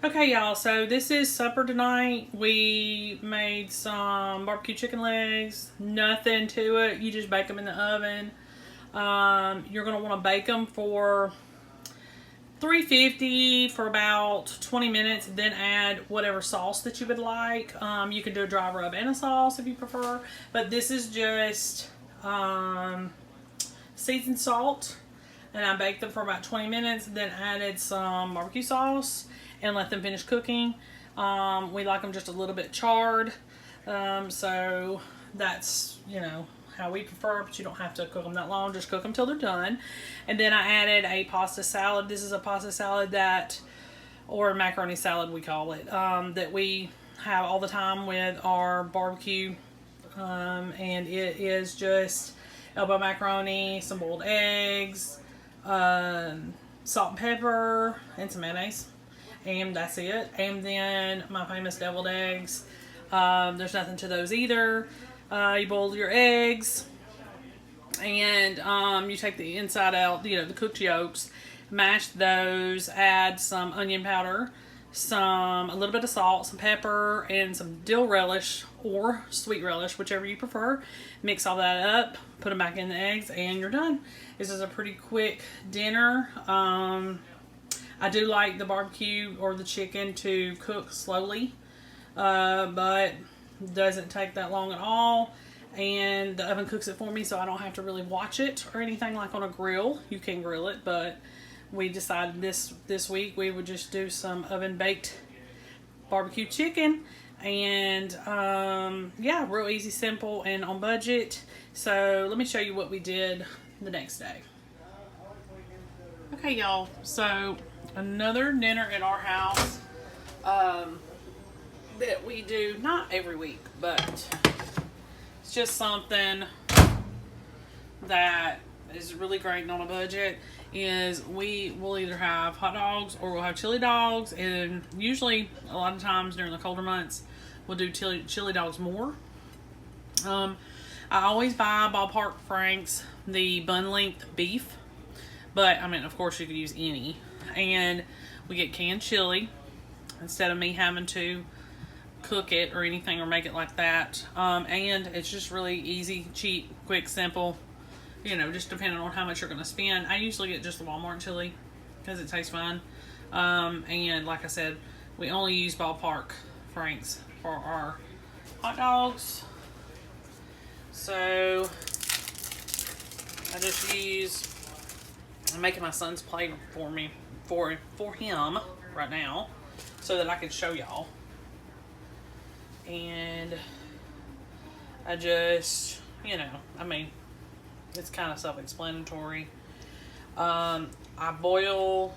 Okay, y'all, so this is supper tonight. We made some barbecue chicken legs. Nothing to it. You just bake them in the oven. You're going to want to bake them for 350 for about 20 minutes, then add whatever sauce that you would like. You can do a dry rub and a sauce if you prefer, but this is just seasoned salt, and I baked them for about 20 minutes, then added some barbecue sauce and let them finish cooking. We like them just a little bit charred, so that's, how we prefer, but you don't have to cook them that long. Just cook them till they're done. And then I added a pasta salad. This is a pasta salad or macaroni salad we call it, that we have all the time with our barbecue. And it is just elbow macaroni, some boiled eggs, salt and pepper, and some mayonnaise. And that's it. And then my famous deviled eggs. There's nothing to those either. You boil your eggs, and you take the inside out, the cooked yolks, mash those, add some onion powder, a little bit of salt, some pepper, and some dill relish or sweet relish, whichever you prefer. Mix all that up, put them back in the eggs, and you're done. This is a pretty quick dinner. I do like the barbecue or the chicken to cook slowly, but doesn't take that long at all, and the oven cooks it for me, so I don't have to really watch it or anything like on a grill. You can grill it, but we decided this week we would just do some oven baked barbecue chicken, and yeah, real easy, simple, and on budget. So let me show you what we did the next day. Okay, y'all, so another dinner at our house that we do not every week, but it's just something that is really great on a budget. Is we will either have hot dogs or we'll have chili dogs, and usually a lot of times during the colder months we'll do chili dogs more. I always buy Ballpark Frank's the bun length beef, but I mean, of course you could use any, and we get canned chili instead of me having to cook it or anything or make it like that. And it's just really easy, cheap, quick, simple, just depending on how much you're going to spend. I usually get just the Walmart chili because it tastes fine. And like I said, we only use Ballpark Frank's for our hot dogs. So I'm making my son's plate for him right now so that I can show y'all. And I just, I mean, it's kind of self-explanatory. I boil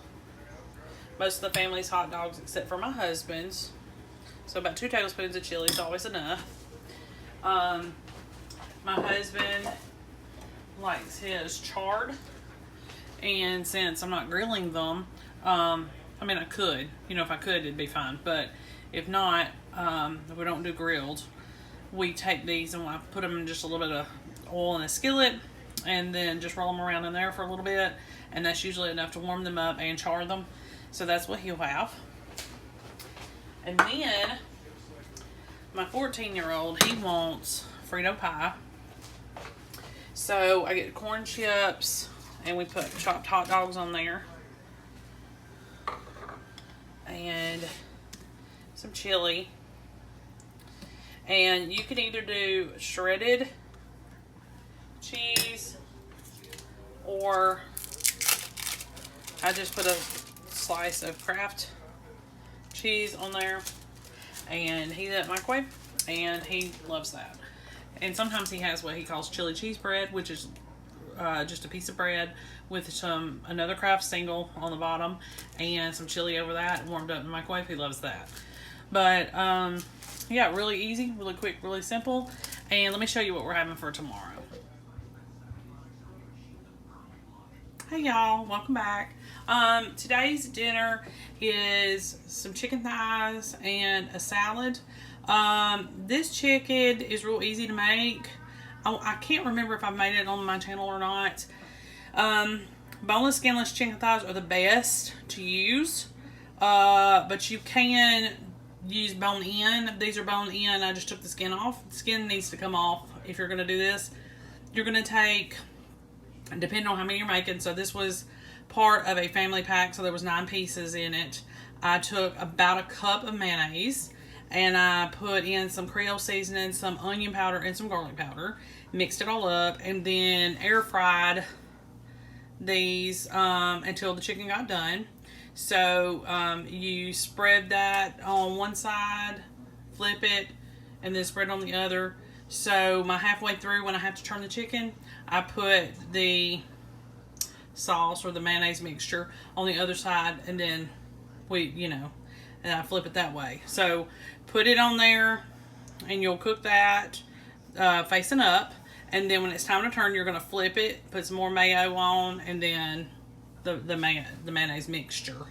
most of the family's hot dogs except for my husband's. So about 2 tablespoons of chili is always enough. My husband likes his charred. And since I'm not grilling them, I mean, I could. If I could, it'd be fine. But if not, if we don't do grilled, we take these and I put them in just a little bit of oil in a skillet and then just roll them around in there for a little bit, and that's usually enough to warm them up and char them. So that's what he'll have. And then my 14-year-old, he wants frito pie. So I get corn chips and we put chopped hot dogs on there and some chili. And you can either do shredded cheese, or I just put a slice of Kraft cheese on there, and heat it in the microwave, and he loves that. And sometimes he has what he calls chili cheese bread, which is just a piece of bread with another Kraft single on the bottom and some chili over that, warmed up in the microwave. He loves that. But yeah, really easy, really quick, really simple. And let me show you what we're having for tomorrow. Hey y'all, welcome back. Today's dinner is some chicken thighs and a salad. This chicken is real easy to make. I can't remember if I've made it on my channel or not. Boneless, skinless chicken thighs are the best to use. But you can use bone in. These are bone in. I just took the skin off. The skin needs to come off if you're going to do this. You're going to take, depending on how many you're making, so this was part of a family pack, so there was 9 pieces in it. I took about a cup of mayonnaise, and I put in some Creole seasoning, some onion powder, and some garlic powder. Mixed it all up, and then air fried these until the chicken got done. So you spread that on one side, flip it, and then spread it on the other. So halfway through, when I have to turn the chicken, I put the sauce or the mayonnaise mixture on the other side, and then and I flip it that way. So put it on there, and you'll cook that facing up. And then when it's time to turn, you're going to flip it, put some more mayo on, and then the mayonnaise mixture.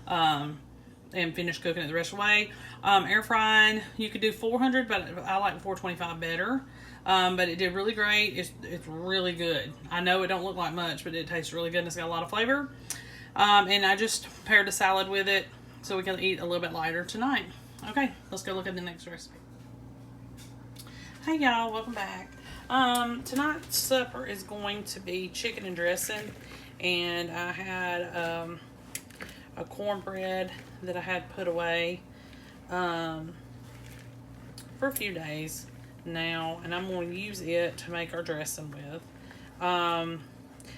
And finish cooking it the rest of the way. Air frying, you could do 400, but I like 425 better. But it did really great. It's really good. I know it don't look like much, but it tastes really good, and it's got a lot of flavor. And I just paired a salad with it so we can eat a little bit lighter tonight. Okay, let's go look at the next recipe. Hey y'all, welcome back. Tonight's supper is going to be chicken and dressing, and I had a cornbread that I had put away for a few days now, and I'm going to use it to make our dressing with.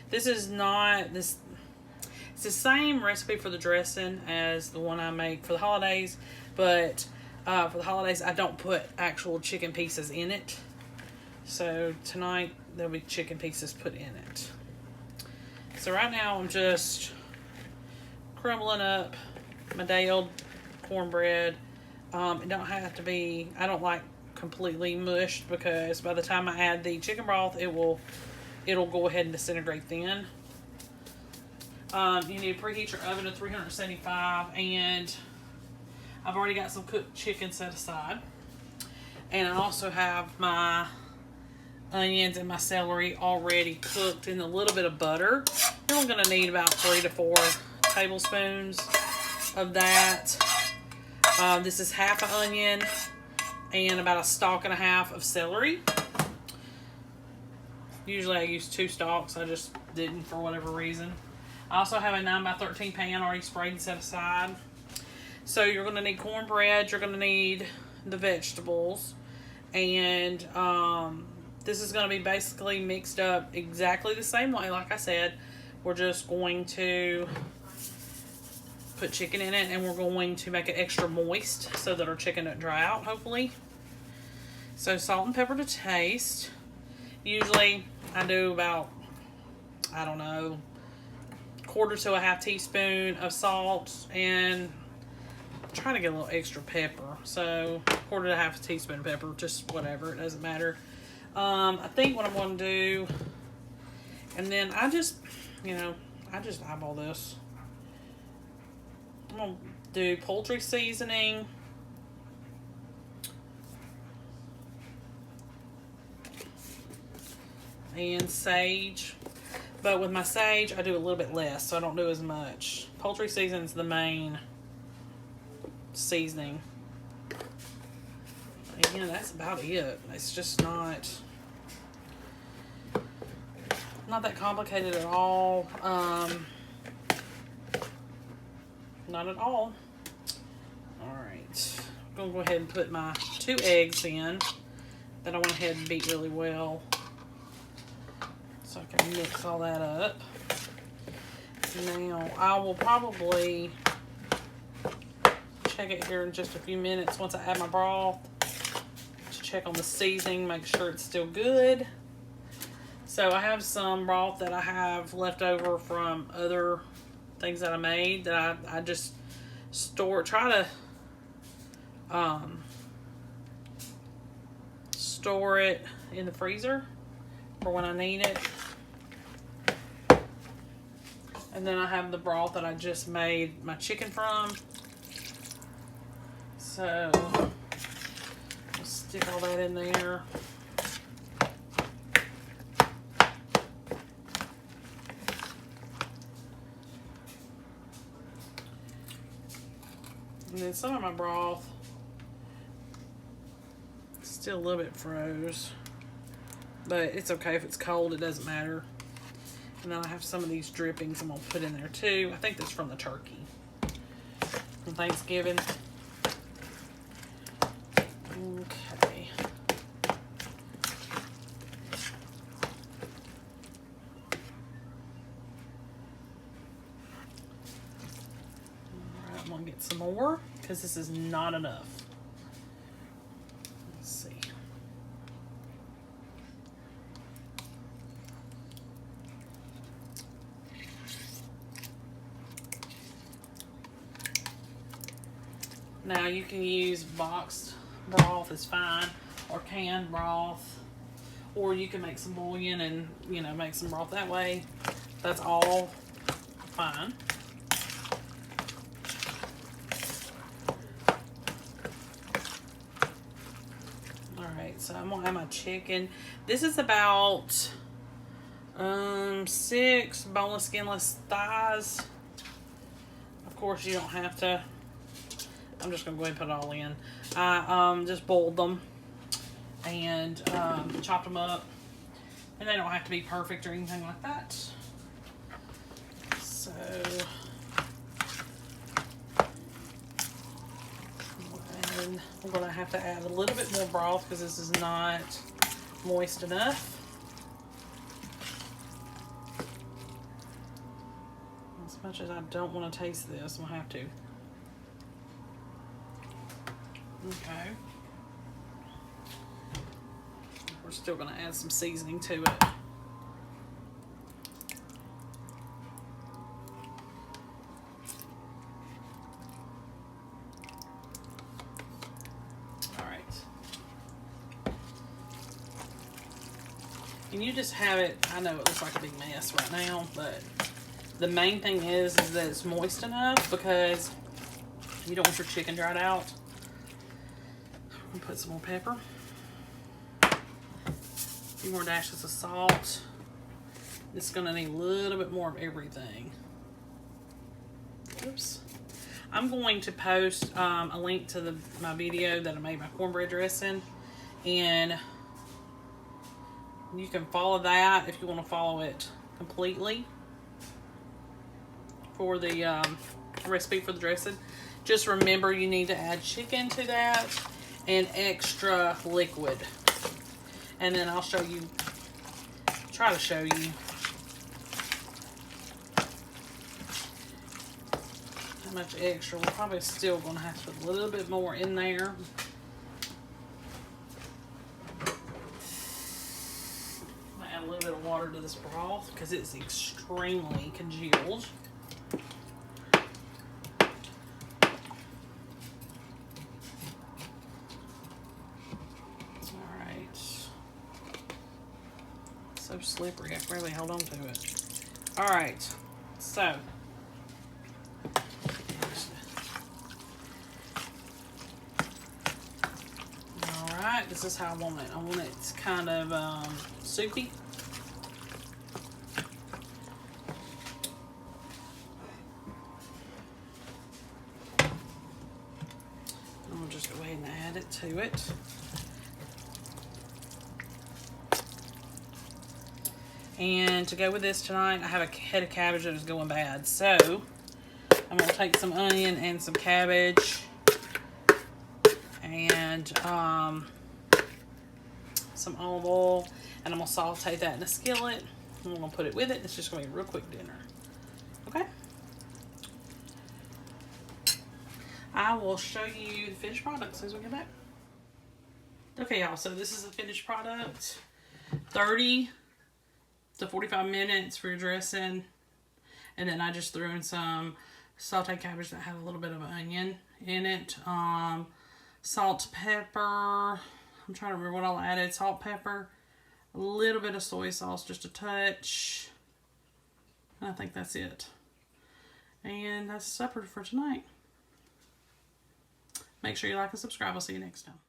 This is not this. It's the same recipe for the dressing as the one I make for the holidays, but for the holidays I don't put actual chicken pieces in it. So tonight there'll be chicken pieces put in it. So right now I'm just crumbling up my day old cornbread. It don't have to be, I don't like completely mushed, because by the time I add the chicken broth, it'll go ahead and disintegrate then. You need to preheat your oven to 375, and I've already got some cooked chicken set aside. And I also have my onions and my celery already cooked in a little bit of butter. You're only going to need about 3 to 4 tablespoons of that. This is half an onion and about a stalk and a half of celery. Usually I use 2 stalks. I just didn't for whatever reason. I also have a 9x13 pan already sprayed and set aside. So you're going to need cornbread. You're going to need the vegetables. And this is going to be basically mixed up exactly the same way. Like I said, we're just going to put chicken in it, and we're going to make it extra moist so that our chicken doesn't dry out, hopefully. So salt and pepper to taste. Usually I do about, I don't know, 1/4 to a 1/2 teaspoon of salt, and trying to get a little extra pepper. So 1/4 to 1/2 teaspoon of pepper, just whatever, it doesn't matter. I think what I'm going to do, and then I just eyeball this. I'm going to do poultry seasoning. And sage. But with my sage, I do a little bit less, so I don't do as much. Poultry seasoning is the main seasoning. And that's about it. It's just not that complicated at all. Not at all. Alright. I'm going to go ahead and put my 2 eggs in that I went ahead and beat really well, so I can mix all that up. Now, I will probably check it here in just a few minutes once I add my broth to check on the seasoning, make sure it's still good. So I have some broth that I have left over from other things that I made that I just try to store it in the freezer for when I need it. And then I have the broth that I just made my chicken from. So I'll stick all that in there. then some of my broth still a little bit froze. But it's okay if it's cold, it doesn't matter. And then I have some of these drippings I'm going to put in there too. I think that's from the turkey from Thanksgiving. Okay. Alright, I'm going to get some more because this is not enough. Let's see. Now you can use boxed broth, is fine, or canned broth, or you can make some bouillon and, you know, make some broth that way. That's all fine. Alright, so I'm gonna have my chicken. This is about 6 boneless, skinless thighs. Of course, you don't have to. I'm just gonna go ahead and put it all in. I just boiled them and chopped them up, and they don't have to be perfect or anything like that. So and I'm gonna have to add a little bit more broth because this is not moist enough. As much as I don't want to taste this, I'm gonna have to. Okay. We're still going to add some seasoning to it. Alright. And you just have it, I know it looks like a big mess right now, but the main thing is that it's moist enough because you don't want your chicken dried out. Put some more pepper, a few more dashes of salt. It's gonna need a little bit more of everything. Oops. I'm going to post a link to my video that I made my cornbread dressing, and you can follow that if you want to follow it completely for the recipe for the dressing. Just remember you need to add chicken to that and extra liquid. And then I'll show you, try to show you how much extra. We're probably still going to have to put a little bit more in there. I'm going to add a little bit of water to this broth because it's extremely congealed. So slippery, I can barely hold on to it. Alright, so alright, this is how I want it. I want it kind of soupy. I'm gonna just go ahead and add it to it. And to go with this tonight, I have a head of cabbage that is going bad. So I'm going to take some onion and some cabbage and some olive oil, and I'm going to saute that in a skillet. I'm going to put it with it. It's just going to be a real quick dinner. Okay? I will show you the finished product as soon as we get back. Okay, y'all. So this is the finished product. 30 to 45 minutes for your dressing, and then I just threw in some sauteed cabbage that had a little bit of onion in it, salt, pepper, I'm trying to remember what all I added, salt, pepper, a little bit of soy sauce, just a touch, I think that's it, and that's supper for tonight. Make sure you like and subscribe. I'll see you next time.